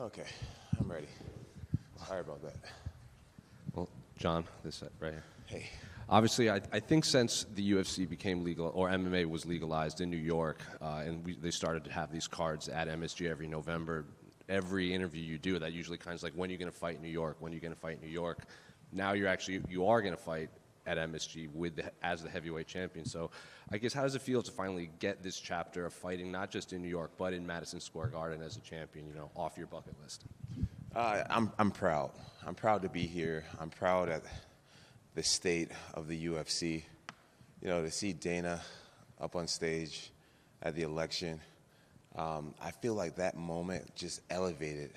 Okay, I'm ready. Sorry about that. Well, John, this right here. Hey. Obviously, I think since the UFC became legal, or MMA was legalized in New York, and they started to have these cards at MSG every November, every interview you do, that usually kind of like, when are you going to fight in New York? When are you going to fight in New York? Now you are going to fight at MSG as the heavyweight champion. So I guess, how does it feel to finally get this chapter of fighting, not just in New York, but in Madison Square Garden as a champion, off your bucket list? I'm proud. I'm proud to be here. I'm proud at the state of the UFC. To see Dana up on stage at the election, I feel like that moment just elevated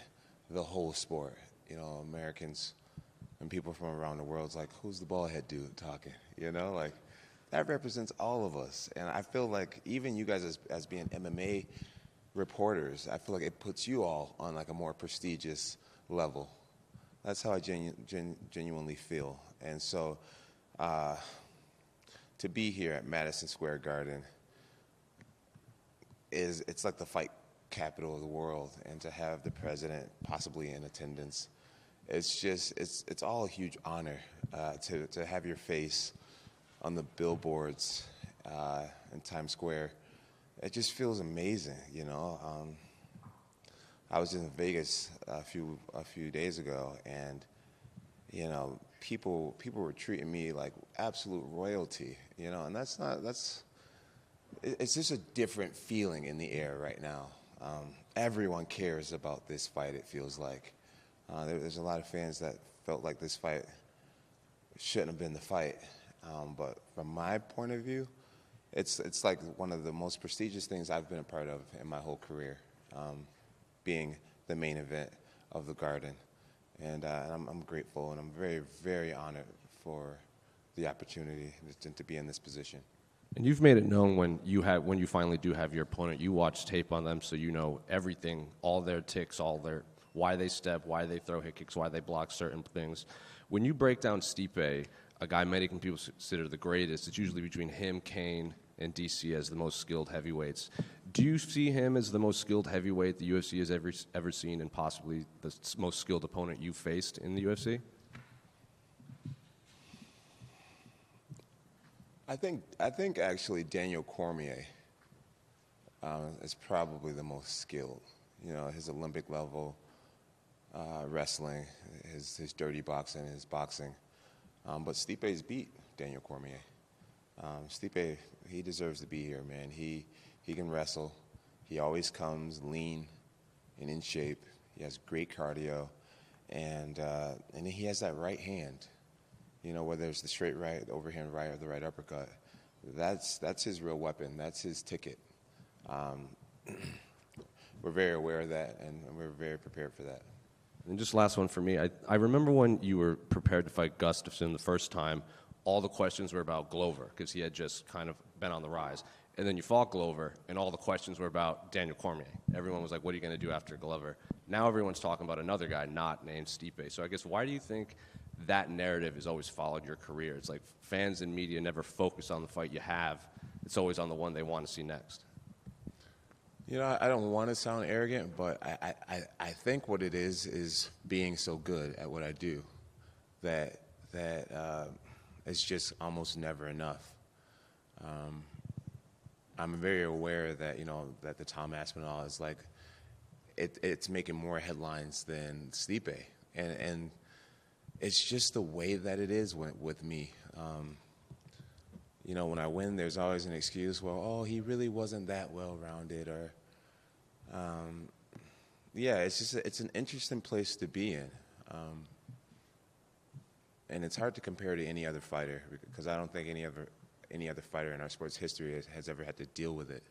the whole sport. Americans and people from around the world's like, who's the bald-head dude talking? That represents all of us. And I feel like even you guys as being MMA reporters, I feel like it puts you all on like a more prestigious level. That's how I genuinely feel. And so to be here at Madison Square Garden it's like the fight capital of the world, and to have the president possibly in attendance, it's all a huge honor to have your face on the billboards in Times Square. It just feels amazing, I was in Vegas a few days ago, and people were treating me like absolute royalty, and it's just a different feeling in the air right now. Everyone cares about this fight, it feels like. There's a lot of fans that felt like this fight shouldn't have been the fight, but from my point of view, it's like one of the most prestigious things I've been a part of in my whole career. Being the main event of the Garden. And I'm grateful, and I'm very, very honored for the opportunity to be in this position. And you've made it known when you finally do have your opponent, you watch tape on them, so you know everything, all their ticks, why they step, why they throw hit kicks, why they block certain things. When you break down Stipe, a guy many people consider the greatest, it's usually between him, Kane, and DC as the most skilled heavyweights. Do you see him as the most skilled heavyweight the UFC has ever seen, and possibly the most skilled opponent you've faced in the UFC? I think actually Daniel Cormier is probably the most skilled. His Olympic level wrestling, his dirty boxing, his boxing. But Stipe's beat Daniel Cormier. Stipe, he deserves to be here, man. He can wrestle. He always comes lean and in shape. He has great cardio, and he has that right hand. Whether it's the straight right, the overhand right, or the right uppercut, that's his real weapon. That's his ticket. We're very aware of that, and we're very prepared for that. And just last one for me. I remember when you were prepared to fight Gustafsson the first time, all the questions were about Glover, because he had just kind of been on the rise. And then you fought Glover, and all the questions were about Daniel Cormier. Everyone was like, what are you going to do after Glover? Now everyone's talking about another guy not named Stipe. So I guess, why do you think that narrative has always followed your career? It's like fans and media never focus on the fight you have. It's always on the one they want to see next. I don't want to sound arrogant, but I think what it is being so good at what I do that it's just almost never enough. I'm very aware that that the Tom Aspinall is like it's making more headlines than Stipe, and it's just the way that it is with me. When I win, there's always an excuse. Well, oh, he really wasn't that well-rounded, or it's an interesting place to be in, and it's hard to compare to any other fighter, because I don't think any other fighter in our sports history has ever had to deal with it.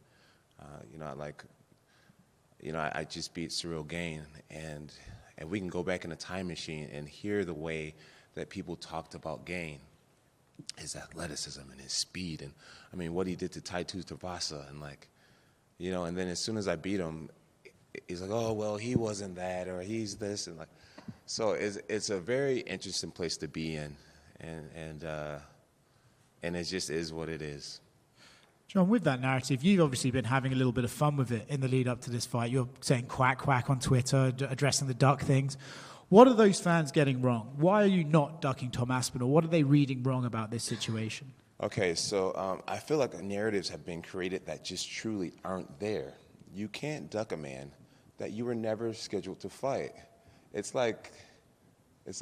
I just beat Cyril Gane, and we can go back in a time machine and hear the way that people talked about Gane, his athleticism and his speed, and I mean what he did to Taito Tavasa, and then as soon as I beat him, he's like, oh well, he wasn't that, or he's this, and so it's a very interesting place to be in, and it just is what it is. John, with that narrative, you've obviously been having a little bit of fun with it in the lead up to this fight. You're saying quack, quack on Twitter, addressing the duck things. What are those fans getting wrong? Why are you not ducking Tom Aspinall? What are they reading wrong about this situation? Okay, so I feel like narratives have been created that just truly aren't there. You can't duck a man that you were never scheduled to fight. It's like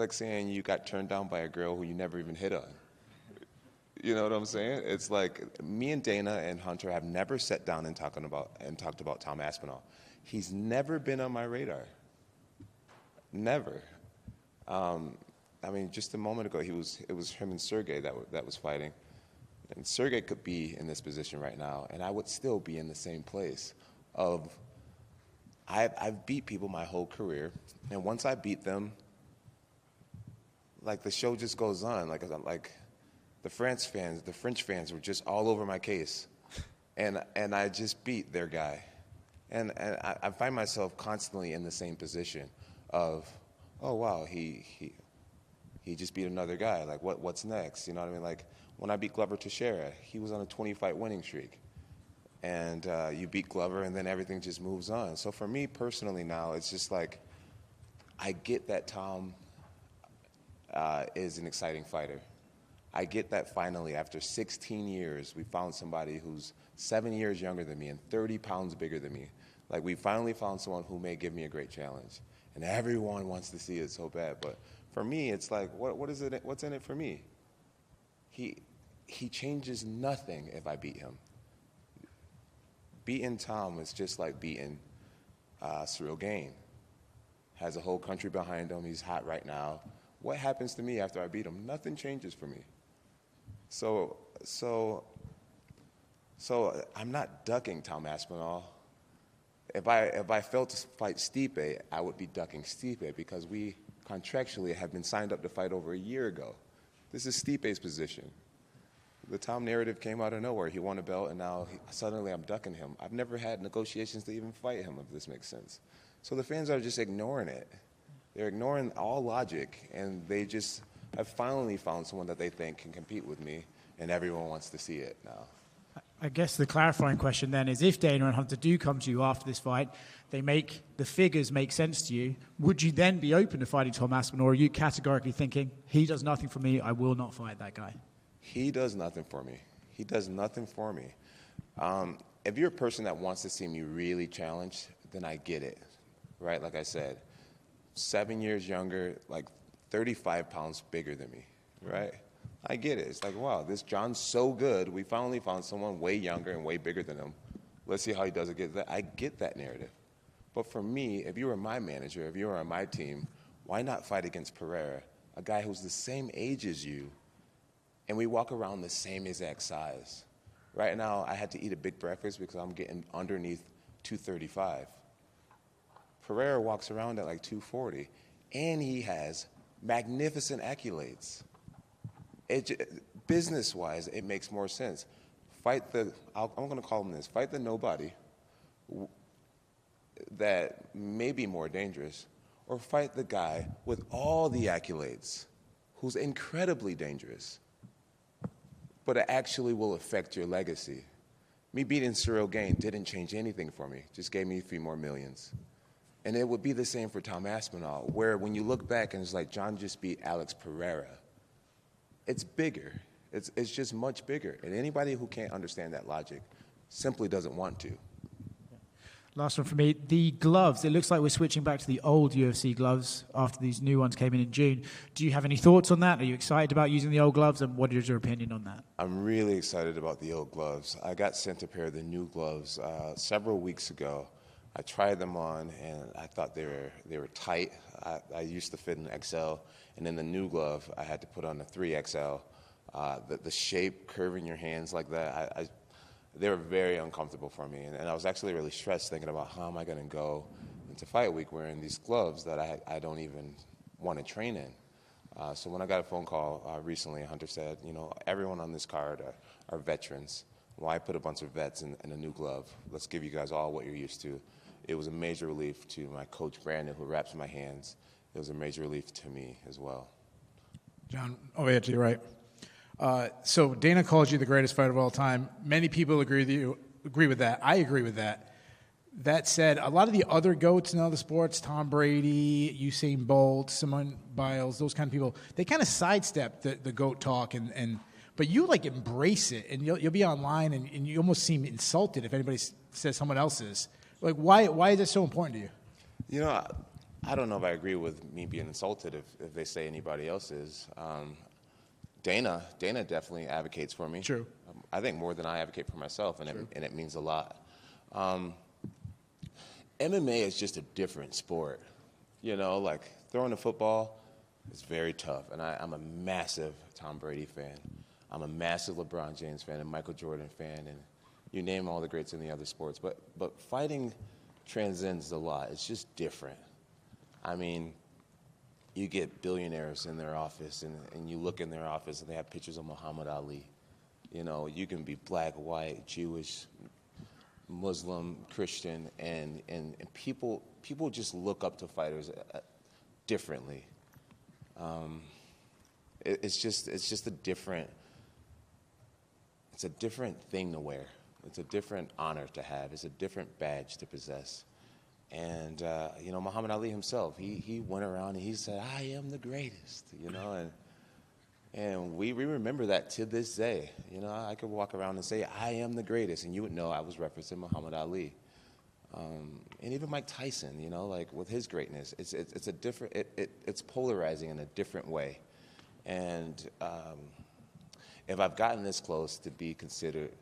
saying you got turned down by a girl who you never even hit on. You know what I'm saying? It's like me and Dana and Hunter have never sat down and talked about Tom Aspinall. He's never been on my radar. Never. I mean, just a moment ago, it was him and Sergey that was fighting, and Sergey could be in this position right now, and I would still be in the same place. I've beat people my whole career, and once I beat them, like the show just goes on. Like the French fans were just all over my case, and I just beat their guy, and I find myself constantly in the same position of, oh wow, he just beat another guy. Like what's next? You know what I mean? Like when I beat Glover Teixeira, he was on a 20-fight winning streak, and you beat Glover, and then everything just moves on. So for me personally now, it's just like I get that Tom is an exciting fighter. I get that finally, after 16 years, we found somebody who's 7 years younger than me and 30 pounds bigger than me. Like, we finally found someone who may give me a great challenge. And everyone wants to see it so bad. But for me, it's like, what's in it for me? He changes nothing if I beat him. Beating Tom is just like beating Cyril Gane. Has a whole country behind him. He's hot right now. What happens to me after I beat him? Nothing changes for me. So I'm not ducking Tom Aspinall. If I failed to fight Stipe, I would be ducking Stipe because we contractually have been signed up to fight over a year ago. This is Stipe's position. The Tom narrative came out of nowhere. He won a belt, and now suddenly I'm ducking him. I've never had negotiations to even fight him, if this makes sense. So the fans are just ignoring it. They're ignoring all logic, and they just have finally found someone that they think can compete with me, and everyone wants to see it now. I guess the clarifying question then is, if Dana and Hunter do come to you after this fight, the figures make sense to you, would you then be open to fighting Tom Aspinall, or are you categorically thinking, he does nothing for me, I will not fight that guy? He does nothing for me. He does nothing for me. If you're a person that wants to see me really challenged, then I get it, right? Like I said, 7 years younger, like 35 pounds bigger than me, right? I get it. It's like, wow, this John's so good. We finally found someone way younger and way bigger than him. Let's see how he does against that. I get that narrative. But for me, if you were my manager, if you were on my team, why not fight against Pereira, a guy who's the same age as you, and we walk around the same exact size? Right now, I had to eat a big breakfast because I'm getting underneath 235. Pereira walks around at like 240, and he has magnificent accolades. Business-wise, it makes more sense. I'm going to call him this, fight the nobody that may be more dangerous, or fight the guy with all the accolades who's incredibly dangerous, but it actually will affect your legacy. Me beating Cyril Gane didn't change anything for me, just gave me a few more millions. And it would be the same for Tom Aspinall, where when you look back and it's like, John just beat Alex Pereira. It's bigger. It's just much bigger. And anybody who can't understand that logic simply doesn't want to. Last one for me. The gloves. It looks like we're switching back to the old UFC gloves after these new ones came in June. Do you have any thoughts on that? Are you excited about using the old gloves? And what is your opinion on that? I'm really excited about the old gloves. I got sent a pair of the new gloves several weeks ago. I tried them on, and I thought they were tight. I used to fit in XL, and then the new glove, I had to put on a 3XL. The shape, curving your hands like that, they were very uncomfortable for me. And I was actually really stressed thinking about how am I going to go into fight week wearing these gloves that I don't even want to train in. So when I got a phone call recently, Hunter said, everyone on this card are veterans. Why put a bunch of vets in a new glove? Let's give you guys all what you're used to. It was a major relief to my coach, Brandon, who wraps my hands. It was a major relief to me as well. John, over here to your right. So Dana calls you the greatest fighter of all time. Many people agree with that. I agree with that. That said, a lot of the other GOATs in other sports, Tom Brady, Usain Bolt, Simone Biles, those kind of people, they kind of sidestep the GOAT talk, but you like embrace it, and you'll be online, and you almost seem insulted if anybody says someone else is. Like, why is it so important to you? You know, I don't know if I agree with me being insulted if they say anybody else is. Dana definitely advocates for me. True. I think more than I advocate for myself, and it means a lot. MMA is just a different sport. You know, like throwing a football is very tough, and I'm a massive Tom Brady fan. I'm a massive LeBron James fan and Michael Jordan fan, and you name all the greats in the other sports. But fighting transcends a lot. It's just different. I mean, you get billionaires in their office, and you look in their office, and they have pictures of Muhammad Ali. You know, you can be black, white, Jewish, Muslim, Christian, and people just look up to fighters differently. It's just a different thing to wear. It's a different honor to have. It's a different badge to possess. And you know, Muhammad Ali himself, he went around and he said, "I am the greatest," you know, and we remember that to this day. You know, I could walk around and say, "I am the greatest," and you would know I was referencing Muhammad Ali. And even Mike Tyson, you know, like with his greatness, it's a different, it's polarizing in a different way. And if I've gotten this close to be considered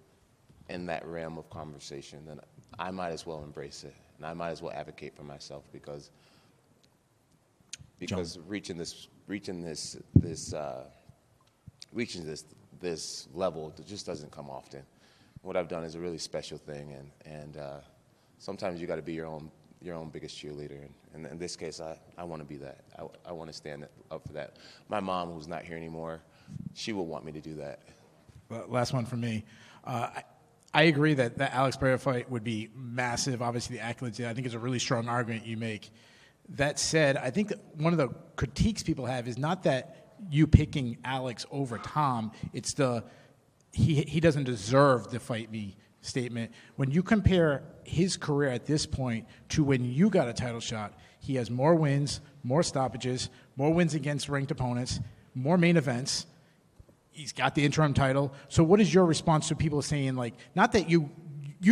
in that realm of conversation, then I might as well embrace it, and I might as well advocate for myself because reaching this level just doesn't come often. What I've done is a really special thing, and sometimes you got to be your own biggest cheerleader. And in this case, I want to be that. I want to stand up for that. My mom, who's not here anymore, she will want me to do that. Last one from me. I agree that the Alex Pereira fight would be massive. Obviously, the accolades, I think, is a really strong argument you make. That said, I think that one of the critiques people have is not that you picking Alex over Tom. It's he doesn't deserve the fight me statement. When you compare his career at this point to when you got a title shot, he has more wins, more stoppages, more wins against ranked opponents, more main events. He's got the interim title. So what is your response to people saying, like, not that you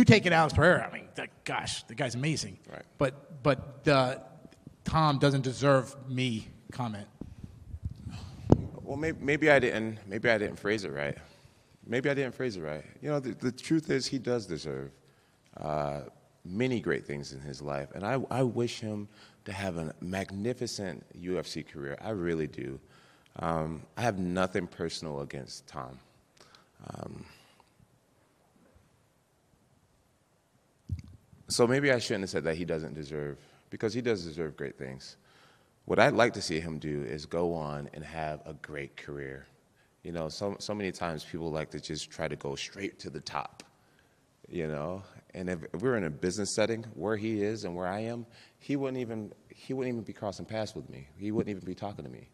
take it Alex Pereira, I mean, gosh, the guy's amazing. Right. But the Tom doesn't deserve me comment. Well, maybe I didn't phrase it right. You know, the truth is he does deserve many great things in his life, and I wish him to have a magnificent UFC career. I really do. I have nothing personal against Tom. So maybe I shouldn't have said that he doesn't deserve, because he does deserve great things. What I'd like to see him do is go on and have a great career. You know, so many times people like to just try to go straight to the top, you know. And if we're in a business setting where he is and where I am, he wouldn't even be crossing paths with me. He wouldn't even be talking to me.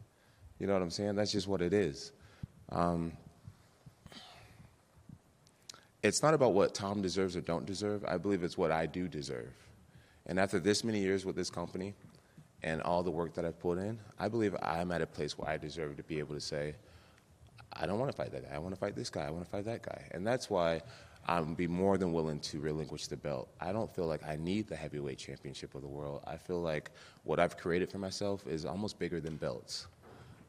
You know what I'm saying? That's just what it is. It's not about what Tom deserves or don't deserve. I believe it's what I do deserve. And after this many years with this company and all the work that I've put in, I believe I'm at a place where I deserve to be able to say, I don't want to fight that guy. I want to fight this guy. I want to fight that guy. And that's why I'm be more than willing to relinquish the belt. I don't feel like I need the heavyweight championship of the world. I feel like what I've created for myself is almost bigger than belts.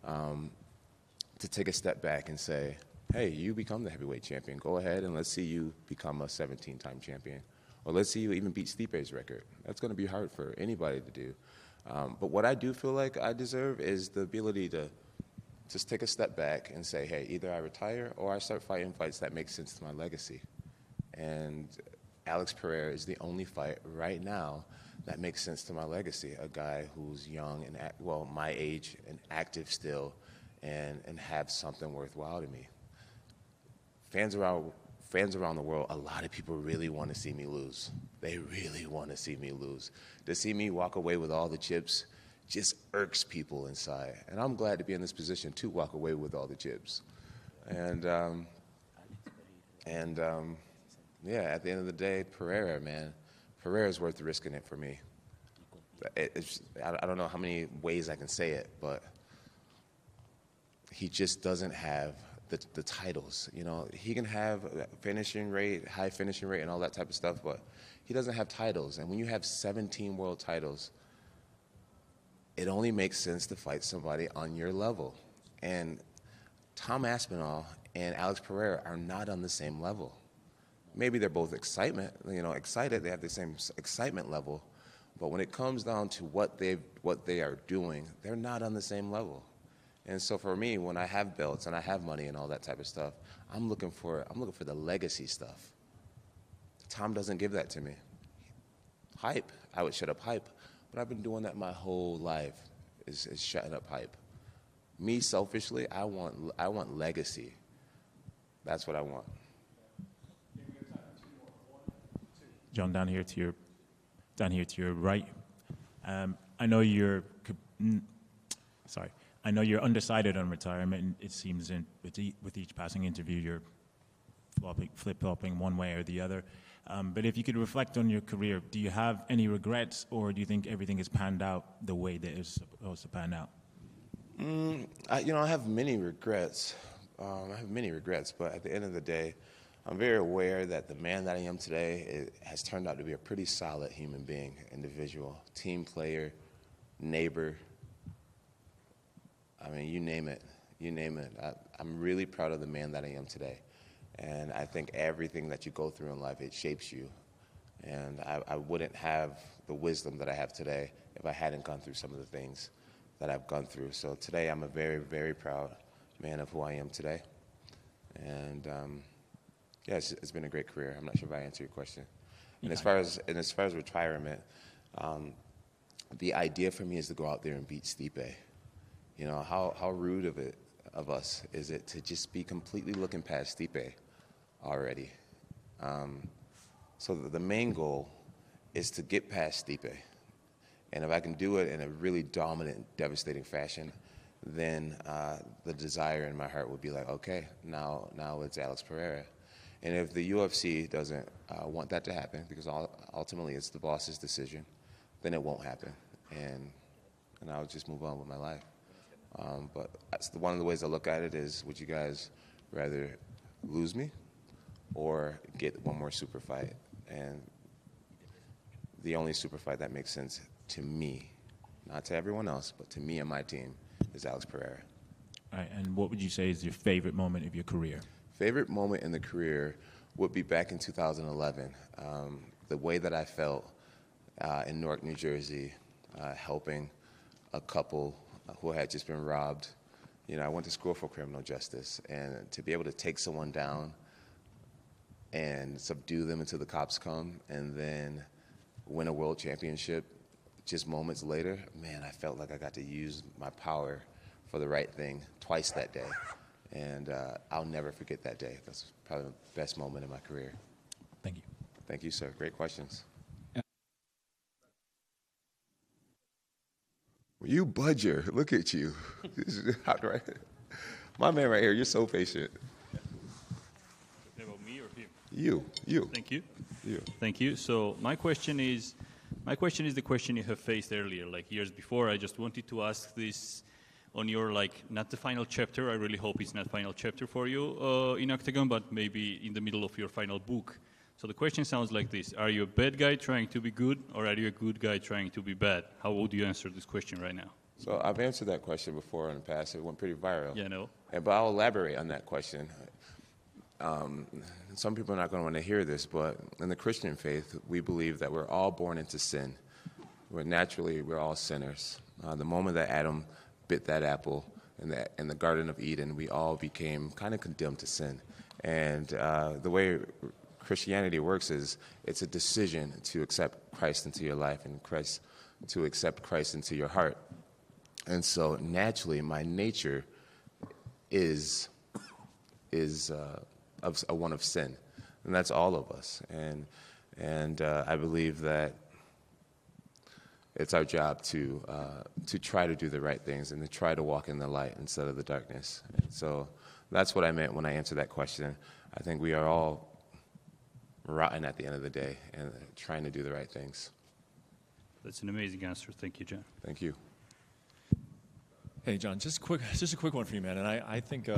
To take a step back and say, hey, you become the heavyweight champion. Go ahead and let's see you become a 17-time champion. Or let's see you even beat Stipe's record. That's going to be hard for anybody to do. But what I do feel like I deserve is the ability to just take a step back and say, hey, either I retire or I start fighting fights that make sense to my legacy. And Alex Pereira is the only fight right now that makes sense to my legacy, a guy who's young and, my age and active still and have something worthwhile to me. Fans around the world, a lot of people really want to see me lose. They really want to see me lose. To see me walk away with all the chips just irks people inside. And I'm glad to be in this position to walk away with all the chips. And yeah, at the end of the day, Pereira, man, Pereira's worth risking it for me. I don't know how many ways I can say it, but he just doesn't have the titles. You know, he can have finishing rate, high finishing rate, and all that type of stuff, but he doesn't have titles. And when you have 17 world titles, it only makes sense to fight somebody on your level. And Tom Aspinall and Alex Pereira are not on the same level. Maybe they're both excited, they have the same excitement level, but when it comes down to what they are doing, they're not on the same level. And so for me, when I have belts and I have money and all that type of stuff, I'm looking for the legacy stuff. Tom doesn't give that to me. Hype, I would shut up hype, but I've been doing that my whole life, is shutting up hype. Me, selfishly, I want legacy. That's what I want. John, down here to your right. I know you're undecided on retirement. It seems with each passing interview you're flip-flopping one way or the other. But if you could reflect on your career, do you have any regrets, or do you think everything has panned out the way that it's supposed to pan out? I have many regrets. But at the end of the day, I'm very aware that the man that I am today has turned out to be a pretty solid human being, individual, team player, neighbor. I mean, you name it. I'm really proud of the man that I am today. And I think everything that you go through in life, it shapes you. And I wouldn't have the wisdom that I have today if I hadn't gone through some of the things that I've gone through. So today I'm a very, very proud man of who I am today. And yeah, it's been a great career. I'm not sure if I answered your question. And as far as retirement, the idea for me is to go out there and beat Stipe. You know, how rude of us is it to just be completely looking past Stipe already? So the main goal is to get past Stipe. And if I can do it in a really dominant, devastating fashion, then the desire in my heart would be like, okay, now it's Alex Pereira. And if the UFC doesn't want that to happen, because ultimately it's the boss's decision, then it won't happen. And I'll just move on with my life. But that's one of the ways I look at it is, would you guys rather lose me or get one more super fight? And the only super fight that makes sense to me, not to everyone else, but to me and my team, is Alex Pereira. All right, and what would you say is your favorite moment of your career? Favorite moment in the career would be back in 2011. The way that I felt in Newark, New Jersey, helping a couple who had just been robbed. You know, I went to school for criminal justice, and to be able to take someone down and subdue them until the cops come and then win a world championship just moments later, man, I felt like I got to use my power for the right thing twice that day. And I'll never forget that day. That's probably the best moment in my career. Thank you. Thank you, sir. Great questions. You budger. Look at you. This is hot, right? My man right here, you're so patient. About me or him? You. Thank you. You. Thank you. So my question is the question you have faced earlier, like years before. I just wanted to ask this on your, like, not the final chapter. I really hope it's not final chapter for you in Octagon, but maybe in the middle of your final book. So the question sounds like this. Are you a bad guy trying to be good, or are you a good guy trying to be bad? How would you answer this question right now? So I've answered that question before in the past. It went pretty viral. Yeah, no. But I'll elaborate on that question. Some people are not going to want to hear this, but in the Christian faith, we believe that we're all born into sin. We're all sinners. The moment that Adam bit that apple in the Garden of Eden, we all became kind of condemned to sin. And the way Christianity works is it's a decision to accept Christ into your life and to accept Christ into your heart. And so naturally, my nature is one of sin, and that's all of us. And I believe that it's our job to try to do the right things and to try to walk in the light instead of the darkness. And so That's what I meant when I answered that question. I think we are all rotten at the end of the day and trying to do the right things. That's an amazing answer. Thank you, John. Thank you. Hey, John, just a quick one for you, man. And I think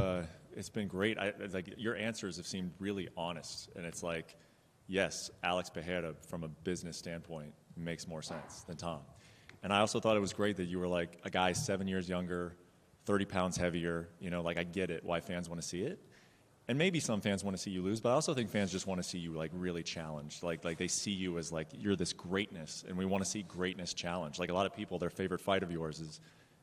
it's been great. Like your answers have seemed really honest, and it's like, yes, Alex Pereira, from a business standpoint, makes more sense than Tom. And I also thought it was great that you were like a guy 7 years younger, 30 pounds heavier. You know, like I get it why fans want to see it. And maybe some fans want to see you lose, but I also think fans just want to see you like really challenged. Like they see you as like you're this greatness, and we want to see greatness challenged. Like a lot of people, their favorite fight of yours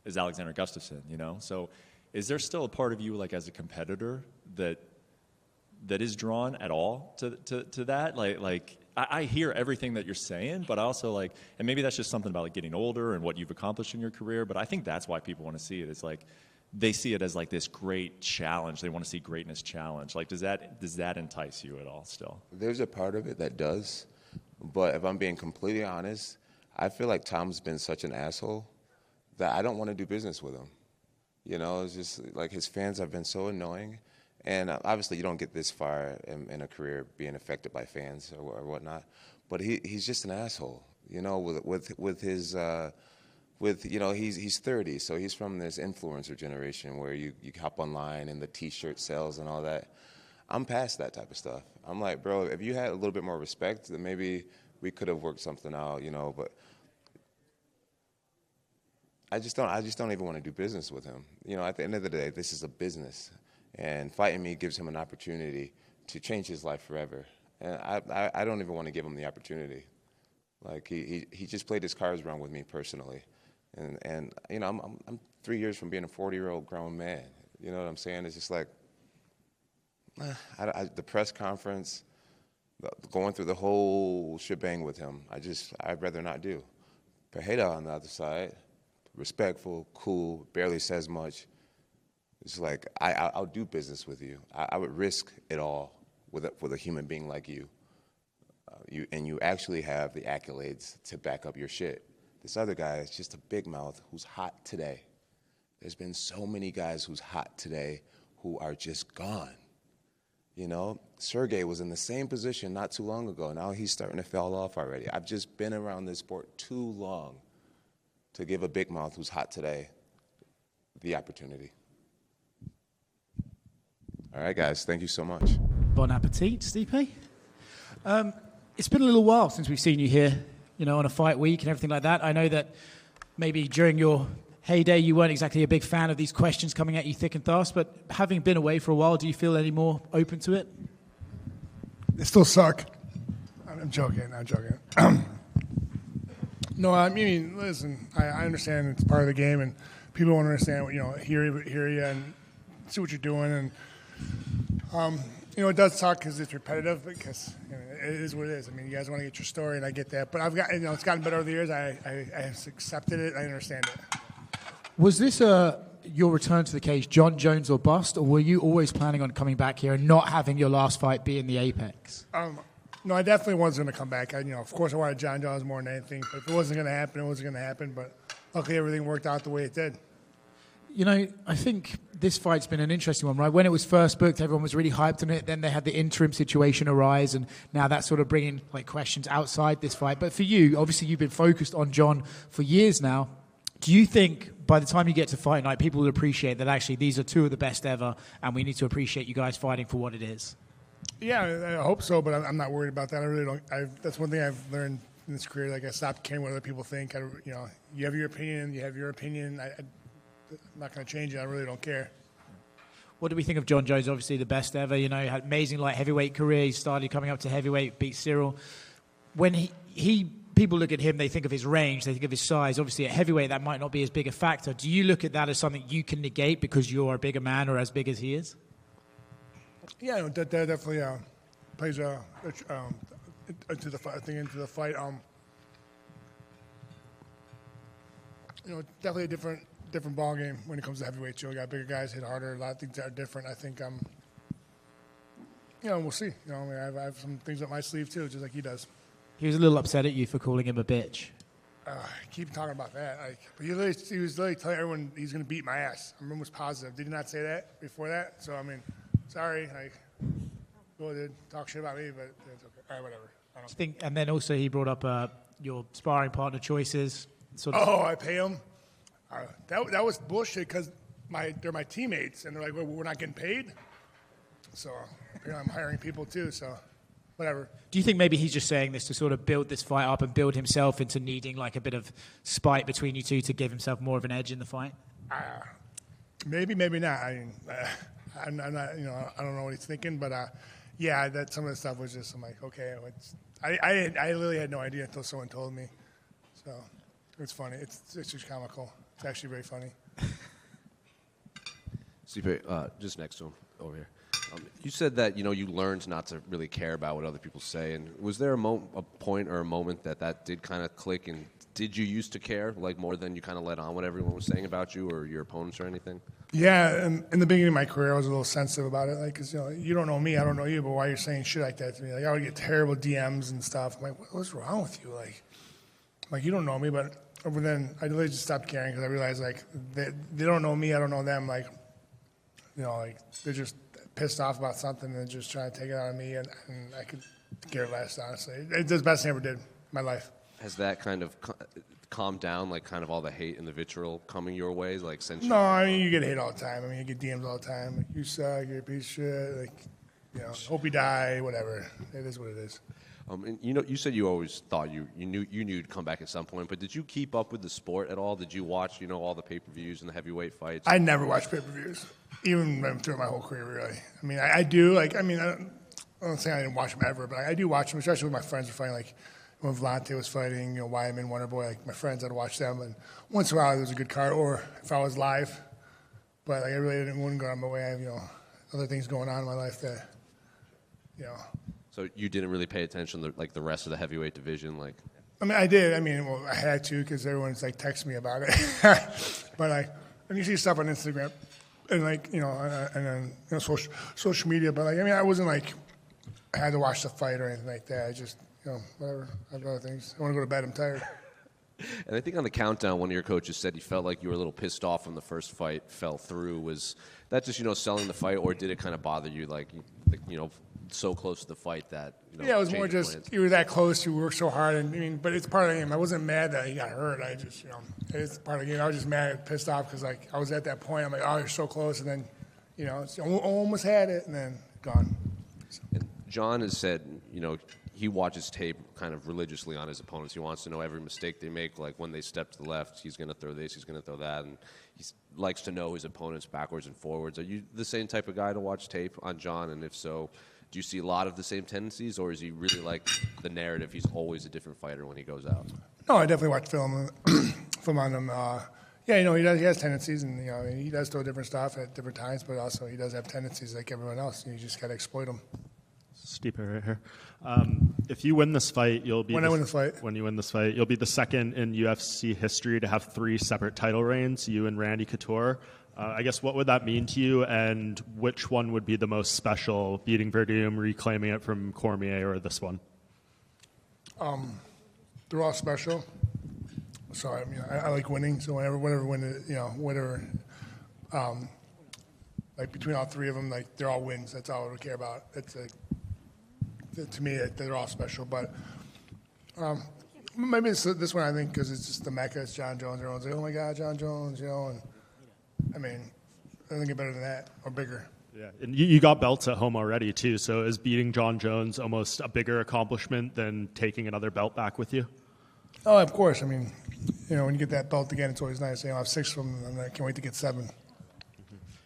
is Alexander Gustafsson, you know? So is there still a part of you, like as a competitor, that is drawn at all to that? Like I hear everything that you're saying, but I also like, and maybe that's just something about like getting older and what you've accomplished in your career, but I think that's why people want to see it. It's like they see it as like this great challenge. They want to see greatness challenge. Like does that entice you at all still? There's a part of it that does, but if I'm being completely honest, I feel like Tom's been such an asshole that I don't want to do business with him. You know, it's just like his fans have been so annoying. And obviously you don't get this far in a career being affected by fans or whatnot. But he's just an asshole, you know, with his, you know, he's 30, so he's from this influencer generation where you hop online and the T-shirt sales and all that. I'm past that type of stuff. I'm like, bro, if you had a little bit more respect, then maybe we could have worked something out, you know, but I just don't even want to do business with him. You know, at the end of the day, this is a business, and fighting me gives him an opportunity to change his life forever. And I don't even want to give him the opportunity. Like he just played his cards wrong with me personally, and you know I'm 3 years from being a 40-year-old grown man. You know what I'm saying? It's just like the press conference, going through the whole shebang with him. I'd rather not do. Pereira on the other side, respectful, cool, barely says much. It's like I'll do business with you. I would risk it all with a human being like you. You actually have the accolades to back up your shit. This other guy is just a big mouth who's hot today. There's been so many guys who's hot today who are just gone. You know, Sergey was in the same position not too long ago. Now he's starting to fall off already. I've just been around this sport too long to give a big mouth who's hot today the opportunity. All right, guys, thank you so much. Bon appetit, Stipe. It's been a little while since we've seen you here, you know, on a fight week and everything like that. I know that maybe during your heyday you weren't exactly a big fan of these questions coming at you thick and fast, but having been away for a while, do you feel any more open to it? They still suck. I'm joking. No, I mean, listen, I understand it's part of the game, and people want to understand, you know, hear you and see what you're doing. And, you know, it does suck because it's repetitive, because you know, it is what it is. I mean, you guys want to get your story, and I get that. But it's gotten better over the years. I have accepted it. I understand it. Was this your return to the cage, John Jones or bust, or were you always planning on coming back here and not having your last fight be in the Apex? No, I definitely wasn't going to come back. Of course, I wanted John Jones more than anything. But if it wasn't going to happen, it wasn't going to happen. But luckily, everything worked out the way it did. You know, I think this fight's been an interesting one, right? When it was first booked, everyone was really hyped on it. Then they had the interim situation arise, and now that's sort of bringing like questions outside this fight. But for you, obviously, you've been focused on John for years now. Do you think by the time you get to fight night, people will appreciate that actually these are two of the best ever, and we need to appreciate you guys fighting for what it is? Yeah, I hope so, but I'm not worried about that. I really don't. That's one thing I've learned in this career. Like, I stopped caring what other people think. You have your opinion. I'm not going to change it. I really don't care. What do we think of John Jones? Obviously the best ever. You know, had amazing light heavyweight career. He started coming up to heavyweight, beat Cyril. When people look at him, they think of his range, they think of his size. Obviously at heavyweight, that might not be as big a factor. Do you look at that as something you can negate because you're a bigger man or as big as he is? Yeah, that definitely plays into the fight. Definitely a different ball game when it comes to heavyweight. You got bigger guys hit harder. A lot of things are different. I think we'll see. I have some things up my sleeve too, just like he does. He was a little upset at you for calling him a bitch. I keep talking about that. But he was literally telling everyone he's going to beat my ass. I'm almost positive. Did he not say that before that? So, I mean, sorry. Well, did talk shit about me, but it's okay. All right, whatever. And then also he brought up your sparring partner choices. I pay him. That was bullshit because they're my teammates, and they're like, well, we're not getting paid. So apparently I'm hiring people too, so whatever. Do you think maybe he's just saying this to sort of build this fight up and build himself into needing like a bit of spite between you two to give himself more of an edge in the fight? Maybe not. I mean, I'm not, I don't know what he's thinking, but yeah, that some of the stuff was just, I'm like, okay. I literally had no idea until someone told me. So it's funny. It's just comical. It's actually very funny. Stipe, just next to him over here. You said that you learned not to really care about what other people say, and was there a point or a moment that did kind of click? And did you used to care like more than you kind of let on what everyone was saying about you or your opponents or anything? Yeah, in the beginning of my career, I was a little sensitive about it, like, cause you don't know me, I don't know you, but why you're saying shit like that to me? Like, I would get terrible DMs and stuff. I'm like, what's wrong with you? Like you don't know me, but then I really just stopped caring because I realized like they don't know me, I don't know them. Like, like they're just pissed off about something and just trying to take it out of me, and I could care less, honestly. It's the best thing I ever did in my life. Has that kind of calmed down, like kind of all the hate and the vitriol coming your way, like since? No, I mean, you get hate all the time. I mean, you get DMs all the time. Like, you suck, you're a piece of shit. Like, hope you die, whatever. It is what it is. And you said you always thought you knew you'd come back at some point, but did you keep up with the sport at all? Did you watch, all the pay-per-views and the heavyweight fights? I never watched pay-per-views, even through my whole career, really. I mean, I do. Like, I mean, I don't say I didn't watch them ever, but I do watch them, especially when my friends were fighting. Like when Vellante was fighting, Wyman, Wonderboy. Like my friends, I'd watch them, and once in a while there was a good card, or if I was live. But like, I really wouldn't go on my way. I have other things going on in my life that. So you didn't really pay attention to like the rest of the heavyweight division, like. I mean, I did. I mean, well, I had to because everyone's like texting me about it. But and you see stuff on Instagram, and and then social media. But I wasn't like I had to watch the fight or anything like that. I just whatever. I have other things. I want to go to bed. I'm tired. And I think on the countdown, one of your coaches said he felt like you were a little pissed off when the first fight fell through. Was that just selling the fight, or did it kind of bother you, like so close to the fight that yeah, it was more just plans? You were that close, you worked so hard, and but it's part of the game. I wasn't mad that he got hurt. I just it's part of the game. I was just mad, pissed off because I was at that point. I'm like, oh, you're so close, and then almost had it, and then gone. So. And John has said he watches tape kind of religiously on his opponents. He wants to know every mistake they make, like when they step to the left, he's going to throw this, he's going to throw that, and he likes to know his opponents backwards and forwards. Are you the same type of guy to watch tape on John? And if so, do you see a lot of the same tendencies, or is he really like the narrative? He's always a different fighter when he goes out. No, I definitely watch film on him. Yeah, he does. He has tendencies, and he does throw different stuff at different times, but also he does have tendencies like everyone else. And you just got to exploit them. Stipe right here. If you win this fight, you'll be when you win this fight, you'll be the second in UFC history to have 3 separate title reigns. You and Randy Couture. I guess what would that mean to you, and which one would be the most special? Beating Verdum, reclaiming it from Cormier, or this one? They're all special. So I like winning. So whenever win it, whatever. Like between all 3 of them, like they're all wins. That's all I care about. It's to me, they're all special. But maybe it's this one, I think, because it's just the Mecca. It's John Jones. Everyone's like, oh my God, John Jones, and I don't get better than that or bigger. Yeah, and you got belts at home already too. So is beating John Jones almost a bigger accomplishment than taking another belt back with you? Oh, of course. When you get that belt again, it's always nice. I have 6 of them, and I can't wait to get 7.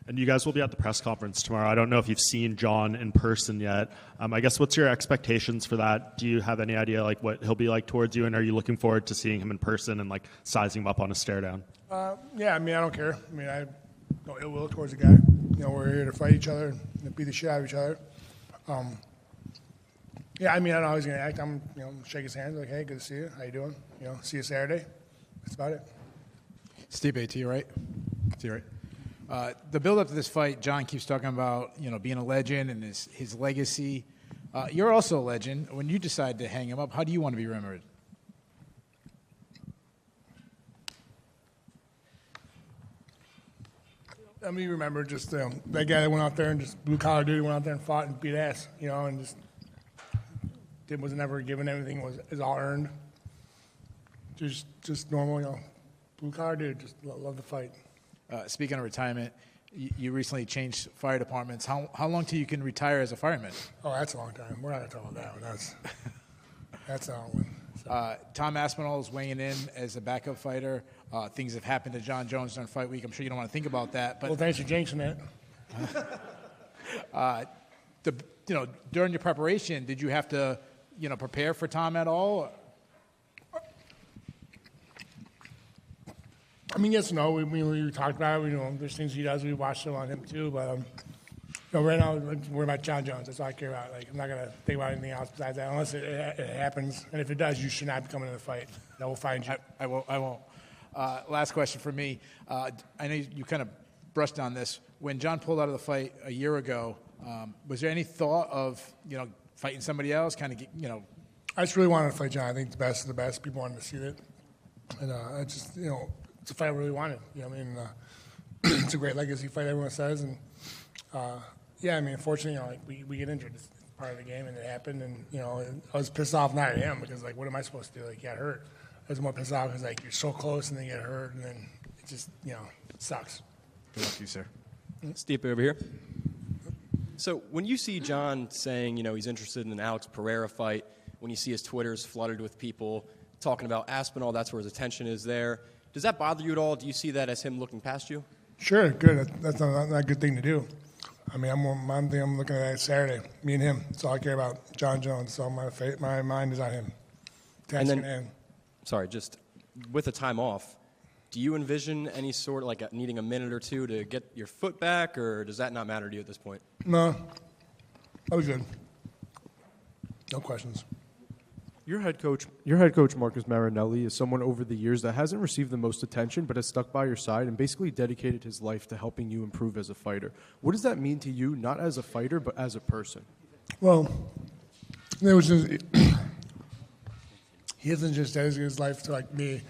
And you guys will be at the press conference tomorrow. I don't know if you've seen John in person yet. I guess what's your expectations for that? Do you have any idea like what he'll be like towards you, and are you looking forward to seeing him in person and like sizing him up on a stare down? Yeah, I don't care. I have no ill will towards the guy. We're here to fight each other and beat the shit out of each other. Yeah, I don't know how he's going to act. I'm, shake his hand, like, hey, good to see you. How you doing? See you Saturday. That's about it. Stipe, to your right. The build-up to this fight, John keeps talking about, being a legend and his legacy. You're also a legend. When you decide to hang him up, how do you want to be remembered? I mean, remember just that guy that went out there and just blue collar dude went out there and fought and beat ass, and just was never given anything. Was all earned. Just normal, blue collar dude. Just love the fight. Speaking of retirement, you recently changed fire departments. How long till you can retire as a fireman? Oh, that's a long time. We're not going to talk about that one. That's a long one. So. Tom Aspinall is weighing in as a backup fighter. Things have happened to John Jones during fight week. I'm sure you don't want to think about that. But well, thanks for jinxing it. During your preparation, did you have to, prepare for Tom at all? I mean, yes, no. We talked about it. There's things he does. We watched them on him too. But right now, we're about John Jones. That's all I care about. Like, I'm not gonna think about anything else besides that, unless it happens. And if it does, you should not be coming to the fight. That will find you. I won't. Last question for me. I know you kind of brushed on this. When John pulled out of the fight a year ago, was there any thought of fighting somebody else? I just really wanted to fight John. I think the best of the best. People wanted to see it, and I just it's a fight I really wanted. It's a great legacy fight. Everyone says, and unfortunately, we get injured. It's part of the game, and it happened. And I was pissed off not at him because what am I supposed to do? He got hurt. I was more pissed off because you're so close and then you get hurt, and then it just it sucks. Good luck to you, sir. Stipe over here. So when you see John saying he's interested in an Alex Pereira fight, when you see his Twitters flooded with people talking about Aspinall, that's where his attention is there. Does that bother you at all? Do you see that as him looking past you? Sure, good. That's not a good thing to do. I mean, I'm looking at it Saturday. Me and him. That's all I care about. John Jones. So my mind is on him. Sorry, just with the time off, do you envision any sort of needing a minute or two to get your foot back, or does that not matter to you at this point? No, I was good. No questions. Your head coach, Marcus Marinelli, is someone over the years that hasn't received the most attention, but has stuck by your side and basically dedicated his life to helping you improve as a fighter. What does that mean to you, not as a fighter, but as a person? Well, it was just he hasn't just dedicated his life to me.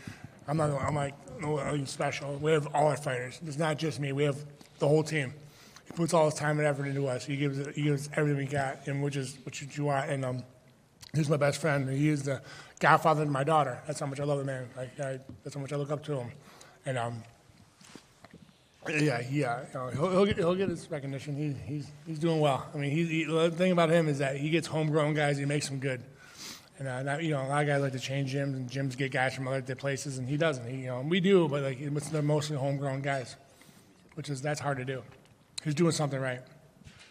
I'm special. We have all our fighters. It's not just me. We have the whole team. He puts all his time and effort into us. He gives everything we got, and which is what you want. And he's my best friend. He is the godfather to my daughter. That's how much I love the man. That's how much I look up to him. And he'll get his recognition. He's doing well. I mean, the thing about him is that he gets homegrown guys. He makes them good. And a lot of guys like to change gyms, and gyms get guys from other places, and he doesn't. We do, but they're mostly homegrown guys, that's hard to do. He's doing something right.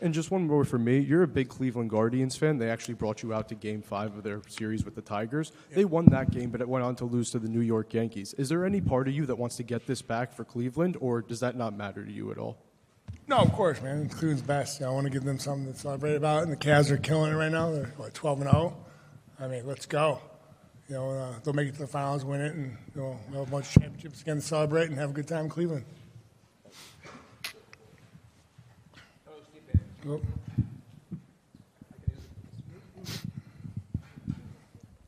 And just one more for me. You're a big Cleveland Guardians fan. They actually brought you out to Game 5 of their series with the Tigers. Yeah. They won that game, but it went on to lose to the New York Yankees. Is there any part of you that wants to get this back for Cleveland, or does that not matter to you at all? No, of course, man. Cleveland's best. I want to give them something to celebrate about, and the Cavs are killing it right now. They're 12-0. I mean, let's go. They'll make it to the finals, win it, and we'll have a bunch of championships again to celebrate and have a good time in Cleveland.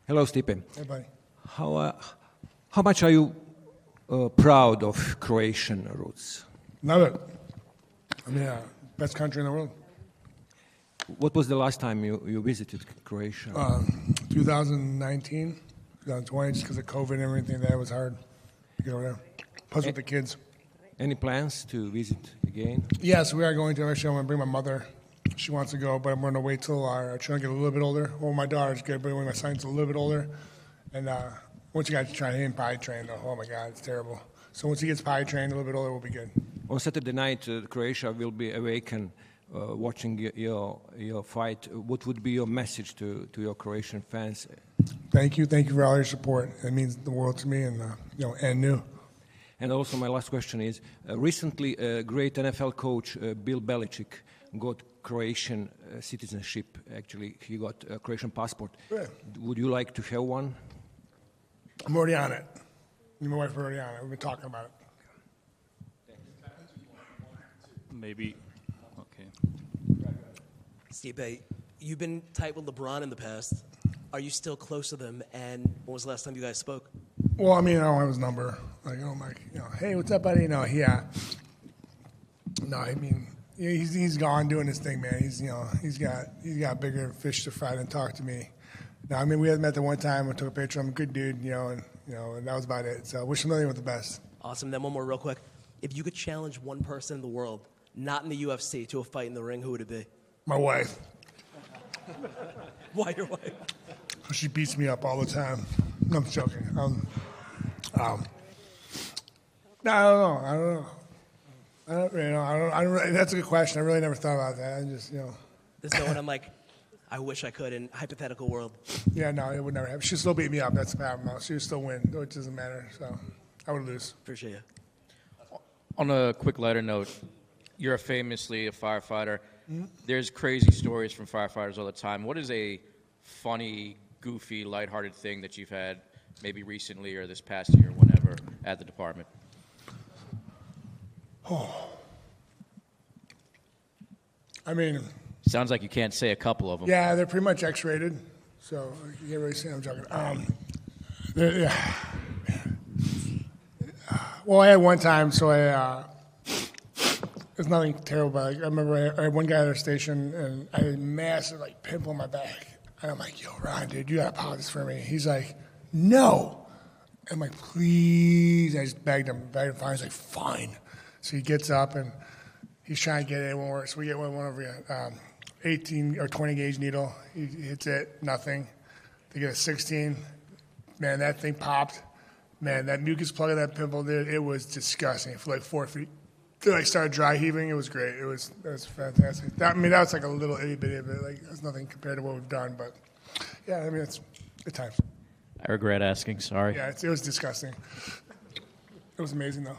Hello, Stipe. Hey, buddy. How much are you proud of Croatian roots? Love it. I mean, best country in the world. What was the last time you visited Croatia? 2019, 2020, just because of COVID and everything. That was hard to get over there. Plus with the kids. Any plans to visit again? Yes, we are going to. Actually, I'm going to bring my mother. She wants to go, but I'm going to wait till our children get a little bit older. Well, my daughter's good, but when my son's a little bit older. And once you got to try him potty trained, oh my God, it's terrible. So once he gets potty trained a little bit older, we'll be good. On Saturday night, Croatia will be awakened. Watching your fight, what would be your message to your Croatian fans? Thank you for all your support. It means the world to me, and and new. And also, my last question is: recently, a great NFL coach, Bill Belichick, got Croatian citizenship. Actually, he got a Croatian passport. Yeah. Would you like to have one? I'm already on it. Me and my wife are already on it. We've been talking about it. Maybe. Stipe, you've been tight with LeBron in the past. Are you still close to them? And when was the last time you guys spoke? Well, I mean, I don't have his number. Hey, what's up, buddy? No, No, I mean, he's gone doing his thing, man. He's got bigger fish to fry than talk to me. No, I mean, we had met the one time. I took a picture. I'm a good dude, and that was about it. So wish him nothing but the best. Awesome. Then one more real quick. If you could challenge one person in the world, not in the UFC, to a fight in the ring, who would it be? My wife. Why your wife? She beats me up all the time. No, I'm joking. No, I don't know. I don't really know. That's a good question. I really never thought about that. I just, There's no one I'm like, I wish I could in hypothetical world. Yeah, no, it would never happen. She'd still beat me up. That's the problem. She would still win. It doesn't matter. So I would lose. Appreciate you. On a quick lighter note, you're famously a firefighter. Mm-hmm. There's crazy stories from firefighters all the time. What is a funny, goofy, lighthearted thing that you've had maybe recently or this past year, whenever, at the department? Oh. I mean... Sounds like you can't say a couple of them. Yeah, they're pretty much X-rated, so you can't really say I'm joking. Yeah. Well, I had one time, so there's nothing terrible, but I remember I had one guy at our station, and I had a massive pimple on my back. And I'm like, yo, Ron, dude, you got to apologize for me. He's like, no. I'm like, please. I just begged him fine. He's like, fine. So he gets up, and he's trying to get it. It won't work. So we get one over 18 or 20 gauge needle. He hits it, nothing. They get a 16. Man, that thing popped. Man, that mucus plug of that pimple, dude, it was disgusting for 4 feet. I started dry heaving. It was great. It was fantastic. That was like a little itty bitty, but it's nothing compared to what we've done. But yeah, I mean, it's good times. I regret asking. Sorry. Yeah, it was disgusting. It was amazing though.